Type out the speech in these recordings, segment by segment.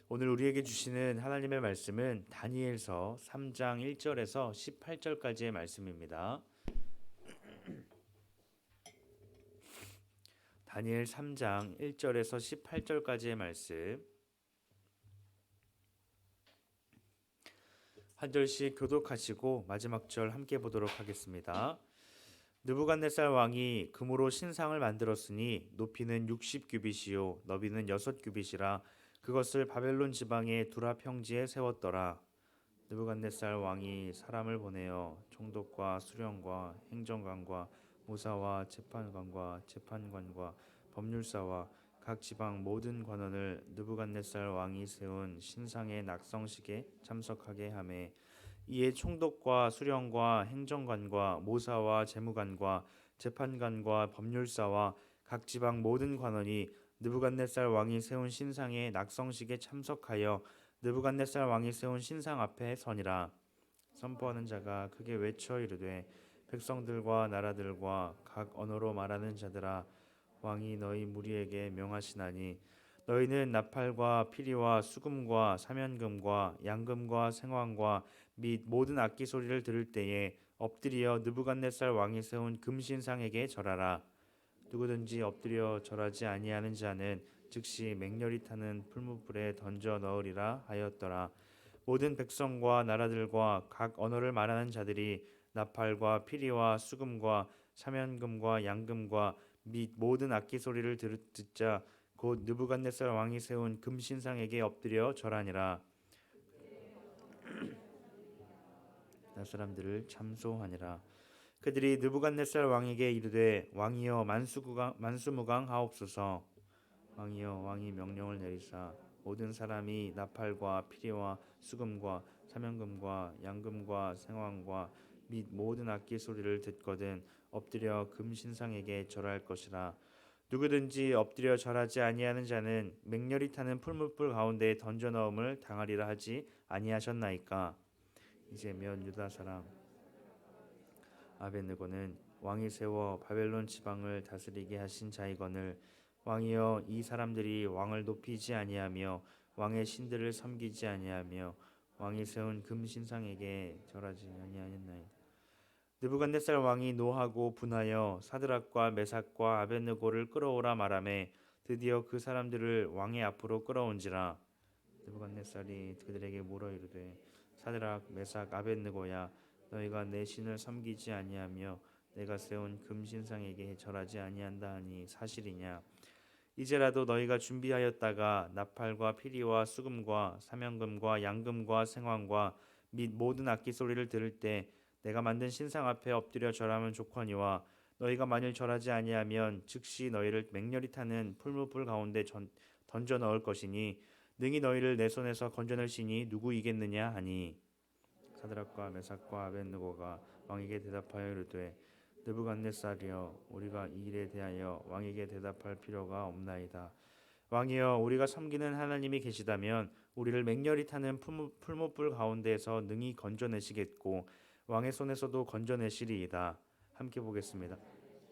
오늘 우리에게 주시는 하나님의 말씀은 다니엘서 3장 1절에서 18절까지의 말씀입니다. 다니엘 3장 1절에서 18절까지의 말씀 한 절씩 교독하시고 마지막 절 함께 보도록 하겠습니다. 느부갓네살 왕이 금으로 신상을 만들었으니 높이는 60규빗이요 너비는 6규빗이라 그것을 바벨론 지방의 두라 평지에 세웠더라. 느부갓네살 왕이 사람을 보내어 총독과 수령과 행정관과 무사와 재판관과 법률사와 각 지방 모든 관원을 느부갓네살 왕이 세운 신상의 낙성식에 참석하게 하매 이에 총독과 수령과 행정관과 모사와 재무관과 재판관과 법률사와 각 지방 모든 관원이 느부갓네살 왕이 세운 신상의 낙성식에 참석하여 느부갓네살 왕이 세운 신상 앞에 서니라. 선포하는 자가 크게 외쳐 이르되 백성들과 나라들과 각 언어로 말하는 자들아 왕이 너희 무리에게 명하시나니 너희는 나팔과 피리와 수금과 사면금과 양금과 생황과 및 모든 악기 소리를 들을 때에 엎드려 느부갓네살 왕이 세운 금신상에게 절하라. 누구든지 엎드려 절하지 아니하는 자는 즉시 맹렬히 타는 풀무불에 던져 넣으리라 하였더라. 모든 백성과 나라들과 각 언어를 말하는 자들이 나팔과 피리와 수금과 사면금과 양금과 및 모든 악기 소리를 듣자 곧 느부갓네살 왕이 세운 금신상에게 엎드려 절하니라. 나 사람들을 참소하니라. 그들이 느부갓네살 왕에게 이르되 왕이여 만수무강하옵소서. 왕이여 왕이 명령을 내리사 모든 사람이 나팔과 피리와 수금과 사면금과 양금과 생황과 및 모든 악기 소리를 듣거든 엎드려 금신상에게 절할 것이라. 누구든지 엎드려 절하지 아니하는 자는 맹렬히 타는 풀무불 가운데에 던져 넣음을 당하리라 하지 아니하셨나이까. 이제면 유다 사람 아벳느고는 왕이 세워 바벨론 지방을 다스리게 하신 자이거늘 왕이여 이 사람들이 왕을 높이지 아니하며 왕의 신들을 섬기지 아니하며 왕이 세운 금신상에게 절하지 아니하였나이다. 느부갓네살 왕이 노하고 분하여 사드락과 메삭과 아벳느고를 끌어오라 말하매 드디어 그 사람들을 왕의 앞으로 끌어온지라. 느부갓네살이 그들에게 물어 이르되 사드락 메삭 아벳느고야 너희가 내 신을 섬기지 아니하며 내가 세운 금신상에게 절하지 아니한다 하니 사실이냐. 이제라도 너희가 준비하였다가 나팔과 피리와 수금과 사면금과 양금과 생황과 및 모든 악기 소리를 들을 때 내가 만든 신상 앞에 엎드려 절하면 좋거니와 너희가 만일 절하지 아니하면 즉시 너희를 맹렬히 타는 풀무불 가운데 던져 넣을 것이니 능히 너희를 내 손에서 건져낼 신이 누구이겠느냐 하니 사드락과 메삭과 아벳느고가 왕에게 대답하여 이르되 느부갓네살이여 우리가 이 일에 대하여 왕에게 대답할 필요가 없나이다. 왕이여 우리가 섬기는 하나님이 계시다면 우리를 맹렬히 타는 풀무불 가운데에서 능히 건져내시겠고 왕의 손에서도 건져내시리이다. 함께 보겠습니다.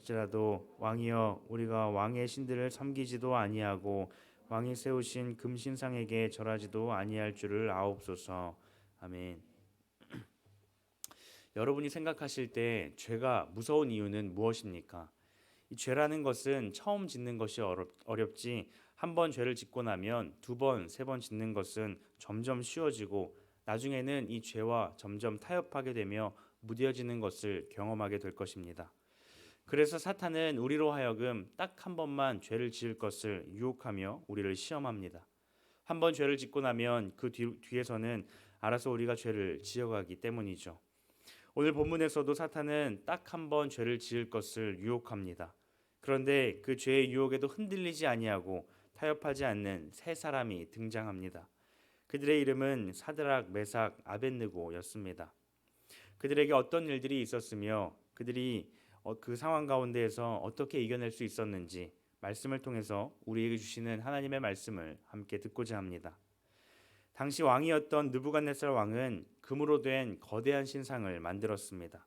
이제라도 왕이여 우리가 왕의 신들을 섬기지도 아니하고 왕이 세우신 금신상에게 절하지도 아니할 줄을 아옵소서. 아멘. 여러분이 생각하실 때 죄가 무서운 이유는 무엇입니까? 이 죄라는 것은 처음 짓는 것이 어렵지 한 번 죄를 짓고 나면 두 번, 세 번 짓는 것은 점점 쉬워지고 나중에는 이 죄와 점점 타협하게 되며 무뎌지는 것을 경험하게 될 것입니다. 그래서 사탄은 우리로 하여금 딱 한 번만 죄를 지을 것을 유혹하며 우리를 시험합니다. 한 번 죄를 짓고 나면 그 뒤에서는 알아서 우리가 죄를 지어가기 때문이죠. 오늘 본문에서도 사탄은 딱 한 번 죄를 지을 것을 유혹합니다. 그런데 그 죄의 유혹에도 흔들리지 아니하고 타협하지 않는 세 사람이 등장합니다. 그들의 이름은 사드락, 메삭, 아벳느고였습니다. 그들에게 어떤 일들이 있었으며 그들이 그 상황 가운데에서 어떻게 이겨낼 수 있었는지 말씀을 통해서 우리에게 주시는 하나님의 말씀을 함께 듣고자 합니다. 당시 왕이었던 느부갓네살 왕은 금으로 된 거대한 신상을 만들었습니다.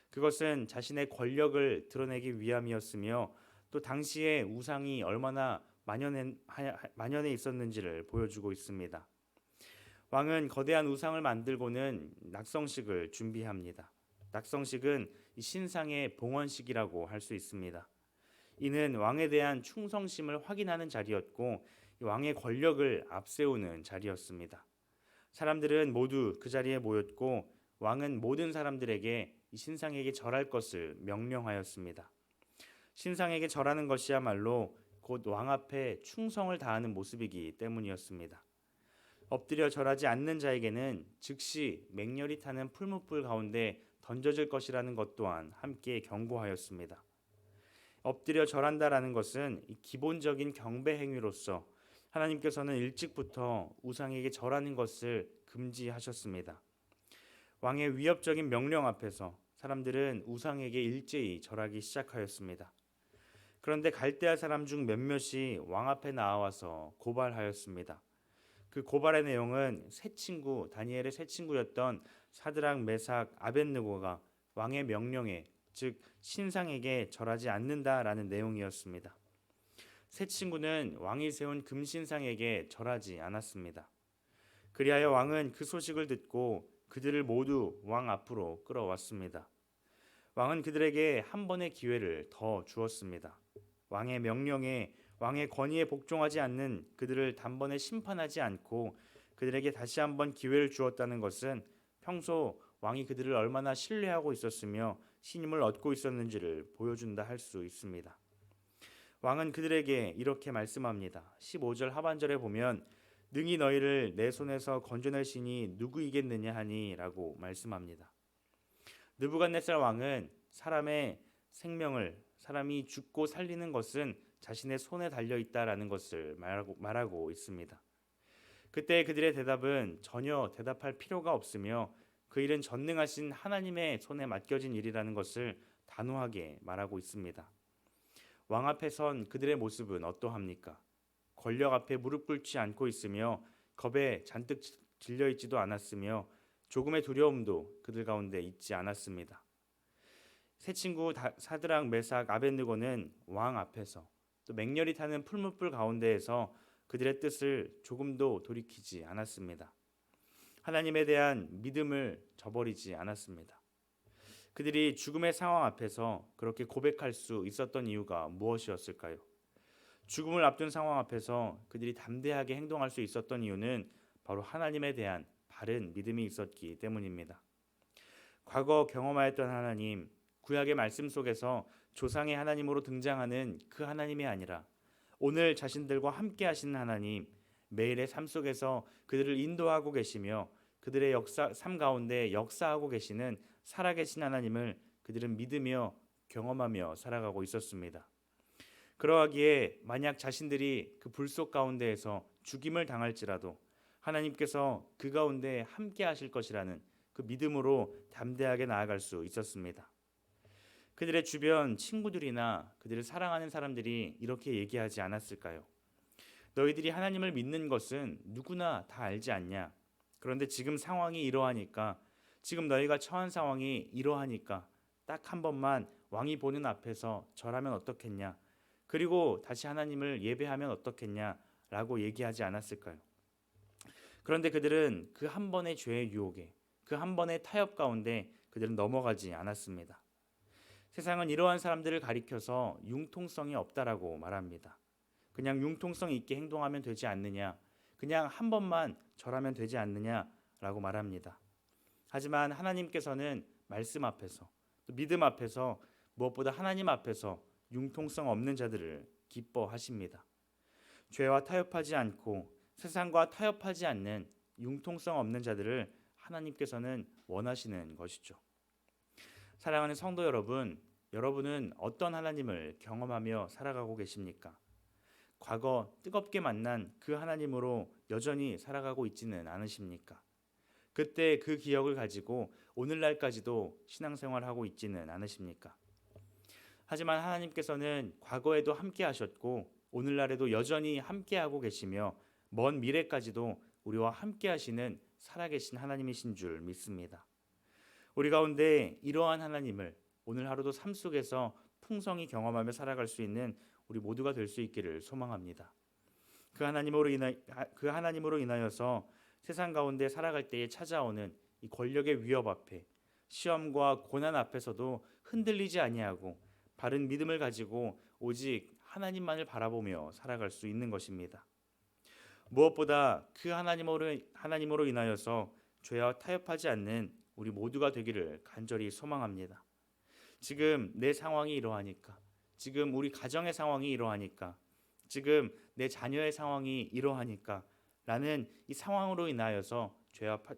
그것은 자신의 권력을 드러내기 위함이었으며 또 당시의 우상이 얼마나 만연해 있었는지를 보여주고 있습니다. 왕은 거대한 우상을 만들고는 낙성식을 준비합니다. 낙성식은 이 신상의 봉헌식이라고 할 수 있습니다. 이는 왕에 대한 충성심을 확인하는 자리였고 왕의 권력을 앞세우는 자리였습니다. 사람들은 모두 그 자리에 모였고 왕은 모든 사람들에게 이 신상에게 절할 것을 명령하였습니다. 신상에게 절하는 것이야말로 곧 왕 앞에 충성을 다하는 모습이기 때문이었습니다. 엎드려 절하지 않는 자에게는 즉시 맹렬히 타는 풀무불 가운데 던져질 것이라는 것 또한 함께 경고하였습니다. 엎드려 절한다라는 것은 이 기본적인 경배 행위로서 하나님께서는 일찍부터 우상에게 절하는 것을 금지하셨습니다. 왕의 위협적인 명령 앞에서 사람들은 우상에게 일제히 절하기 시작하였습니다. 그런데 갈대아 사람 중 몇몇이 왕 앞에 나와서 고발하였습니다. 그 고발의 내용은 다니엘의 세 친구였던 사드락, 메삭, 아벳느고가 왕의 명령에, 즉 신상에게 절하지 않는다라는 내용이었습니다. 세 친구는 왕이 세운 금신상에게 절하지 않았습니다. 그리하여 왕은 그 소식을 듣고 그들을 모두 왕 앞으로 끌어왔습니다. 왕은 그들에게 한 번의 기회를 더 주었습니다. 왕의 명령에, 왕의 권위에 복종하지 않는 그들을 단번에 심판하지 않고 그들에게 다시 한번 기회를 주었다는 것은 평소 왕이 그들을 얼마나 신뢰하고 있었으며 신임을 얻고 있었는지를 보여준다 할 수 있습니다. 왕은 그들에게 이렇게 말씀합니다. 15절 하반절에 보면 능히 너희를 내 손에서 건져낼 신이 누구이겠느냐 하니 라고 말씀합니다. 느부갓네살 왕은 사람의 생명을, 사람이 죽고 살리는 것은 자신의 손에 달려 있다라는 것을 말하고 있습니다. 그때 그들의 대답은 전혀 대답할 필요가 없으며 그 일은 전능하신 하나님의 손에 맡겨진 일이라는 것을 단호하게 말하고 있습니다. 왕 앞에 선 그들의 모습은 어떠합니까? 권력 앞에 무릎 꿇지 않고 있으며 겁에 잔뜩 질려 있지도 않았으며 조금의 두려움도 그들 가운데 있지 않았습니다. 세 친구 사드락, 메삭, 아벳느고는 왕 앞에서 또 맹렬히 타는 풀무불 가운데에서 그들의 뜻을 조금도 돌이키지 않았습니다. 하나님에 대한 믿음을 저버리지 않았습니다. 그들이 죽음의 상황 앞에서 그렇게 고백할 수 있었던 이유가 무엇이었을까요? 죽음을 앞둔 상황 앞에서 그들이 담대하게 행동할 수 있었던 이유는 바로 하나님에 대한 바른 믿음이 있었기 때문입니다. 과거 경험하였던 하나님, 구약의 말씀 속에서 조상의 하나님으로 등장하는 그 하나님이 아니라 오늘 자신들과 함께 하시는 하나님, 매일의 삶 속에서 그들을 인도하고 계시며 그들의 삶 가운데 역사하고 계시는 살아계신 하나님을 그들은 믿으며 경험하며 살아가고 있었습니다. 그러하기에 만약 자신들이 그 불속 가운데에서 죽임을 당할지라도 하나님께서 그 가운데 함께 하실 것이라는 그 믿음으로 담대하게 나아갈 수 있었습니다. 그들의 주변 친구들이나 그들을 사랑하는 사람들이 이렇게 얘기하지 않았을까요? 너희들이 하나님을 믿는 것은 누구나 다 알지 않냐? 그런데 지금 상황이 이러하니까, 지금 너희가 처한 상황이 이러하니까 딱 한 번만 왕이 보는 앞에서 절하면 어떻겠냐? 그리고 다시 하나님을 예배하면 어떻겠냐? 라고 얘기하지 않았을까요? 그런데 그들은 그 한 번의 죄의 유혹에, 그 한 번의 타협 가운데 그들은 넘어가지 않았습니다. 세상은 이러한 사람들을 가리켜서 융통성이 없다라고 말합니다. 그냥 융통성 있게 행동하면 되지 않느냐, 그냥 한 번만 절하면 되지 않느냐라고 말합니다. 하지만 하나님께서는 말씀 앞에서, 또 믿음 앞에서, 무엇보다 하나님 앞에서 융통성 없는 자들을 기뻐하십니다. 죄와 타협하지 않고 세상과 타협하지 않는 융통성 없는 자들을 하나님께서는 원하시는 것이죠. 사랑하는 성도 여러분, 여러분은 어떤 하나님을 경험하며 살아가고 계십니까? 과거 뜨겁게 만난 그 하나님으로 여전히 살아가고 있지는 않으십니까? 그때 그 기억을 가지고 오늘날까지도 신앙생활하고 있지는 않으십니까? 하지만 하나님께서는 과거에도 함께 하셨고 오늘날에도 여전히 함께하고 계시며 먼 미래까지도 우리와 함께 하시는 살아계신 하나님이신 줄 믿습니다. 우리 가운데 이러한 하나님을 오늘 하루도 삶 속에서 풍성히 경험하며 살아갈 수 있는 우리 모두가 될 수 있기를 소망합니다. 그 하나님으로 인하여서 세상 가운데 살아갈 때에 찾아오는 이 권력의 위협 앞에, 시험과 고난 앞에서도 흔들리지 아니하고 바른 믿음을 가지고 오직 하나님만을 바라보며 살아갈 수 있는 것입니다. 무엇보다 그 하나님으로 인하여서 죄와 타협하지 않는 우리 모두가 되기를 간절히 소망합니다. 지금 내 상황이 이러하니까, 지금 우리 가정의 상황이 이러하니까, 지금 내 자녀의 상황이 이러하니까 라는 이 상황으로 인하여서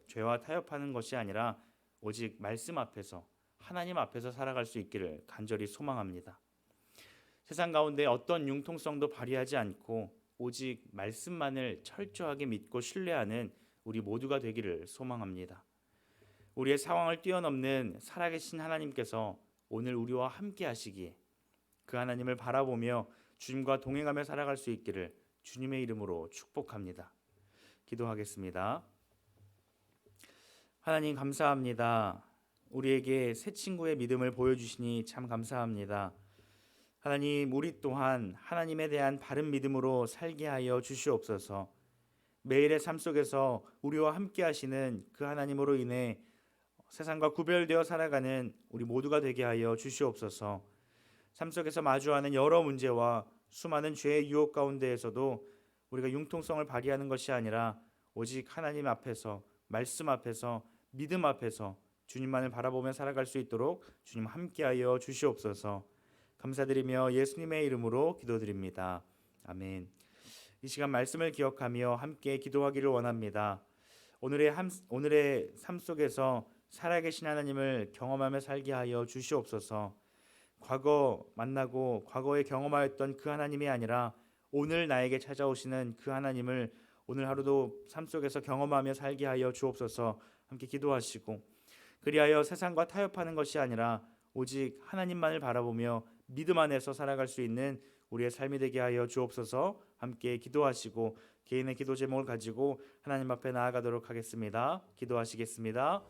죄와 타협하는 것이 아니라 오직 말씀 앞에서, 하나님 앞에서 살아갈 수 있기를 간절히 소망합니다. 세상 가운데 어떤 융통성도 발휘하지 않고 오직 말씀만을 철저하게 믿고 신뢰하는 우리 모두가 되기를 소망합니다. 우리의 상황을 뛰어넘는 살아계신 하나님께서 오늘 우리와 함께 하시기에 그 하나님을 바라보며 주님과 동행하며 살아갈 수 있기를 주님의 이름으로 축복합니다. 기도하겠습니다. 하나님 감사합니다. 우리에게 새 친구의 믿음을 보여주시니 참 감사합니다. 하나님, 우리 또한 하나님에 대한 바른 믿음으로 살게 하여 주시옵소서. 매일의 삶 속에서 우리와 함께 하시는 그 하나님으로 인해 세상과 구별되어 살아가는 우리 모두가 되게 하여 주시옵소서. 삶 속에서 마주하는 여러 문제와 수많은 죄의 유혹 가운데에서도 우리가 융통성을 발휘하는 것이 아니라 오직 하나님 앞에서, 말씀 앞에서, 믿음 앞에서 주님만을 바라보며 살아갈 수 있도록 주님 함께하여 주시옵소서. 감사드리며 예수님의 이름으로 기도드립니다. 아멘. 이 시간 말씀을 기억하며 함께 기도하기를 원합니다. 오늘의 삶 속에서 살아계신 하나님을 경험하며 살게 하여 주시옵소서. 과거 만나고 과거에 경험하였던 그 하나님이 아니라 오늘 나에게 찾아오시는 그 하나님을 오늘 하루도 삶 속에서 경험하며 살게 하여 주옵소서. 함께 기도하시고, 그리하여 세상과 타협하는 것이 아니라 오직 하나님만을 바라보며 믿음 안에서 살아갈 수 있는 우리의 삶이 되게 하여 주옵소서. 함께 기도하시고 개인의 기도 제목을 가지고 하나님 앞에 나아가도록 하겠습니다. 기도하시겠습니다.